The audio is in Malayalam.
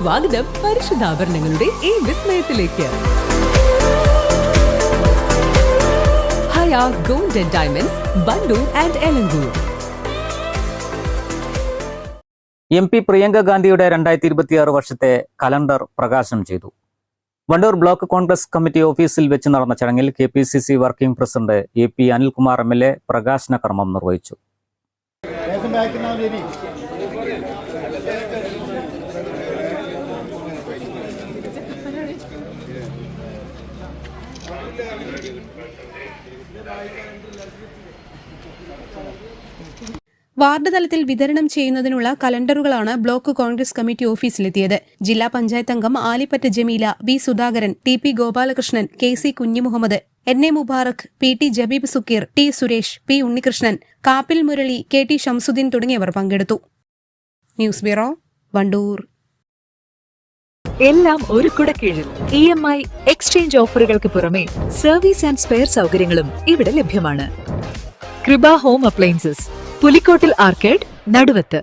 സ്വാഗതം പരിശുദ്ധാഭരണങ്ങളുടെ ഈ വിസ്മയത്തിലേക്ക്. Haya gold and diamonds, Wandoor and Elankur. MP Priyanka ഗാന്ധിയുടെ 2026 വർഷത്തെ കലണ്ടർ പ്രകാശനം ചെയ്തു. വണ്ടൂർ ബ്ലോക്ക് കോൺഗ്രസ് കമ്മിറ്റി ഓഫീസിൽ വെച്ച് നടന്ന ചടങ്ങിൽ KPCC working president AP Anilkumar MLA പ്രകാശന കർമ്മം നിർവഹിച്ചു. വാർഡ് തലത്തിൽ വിതരണം ചെയ്യുന്നതിനുള്ള കലണ്ടറുകളാണ് ബ്ലോക്ക് കോൺഗ്രസ് കമ്മിറ്റി ഓഫീസിലെത്തിയത്. ജില്ലാ പഞ്ചായത്ത് അംഗം Alipatta Jameela, B Sudhakaran, TP Gopalakrishnan, KC Kunhimuhammad, NA Mubarak, PT Jabeeb Sukkeer, T Suresh, P Unnikrishnan, Kappil Murali, KT Shamsuddin തുടങ്ങിയവർ പങ്കെടുത്തു. News bureau, Wandoor. എല്ലാം ഒരു കുടക്കീഴിൽ. EMI എക്സ്ചേഞ്ച് ഓഫറുകൾക്ക് പുറമെ സർവീസ് ആൻഡ് സ്പെയർ സൗകര്യങ്ങളും ഇവിടെ ലഭ്യമാണ്. കൃപ ഹോം അപ്ലയൻസസ്, പുലിക്കോട്ടിൽ ആർക്കേഡ്, നടുവത്ത്.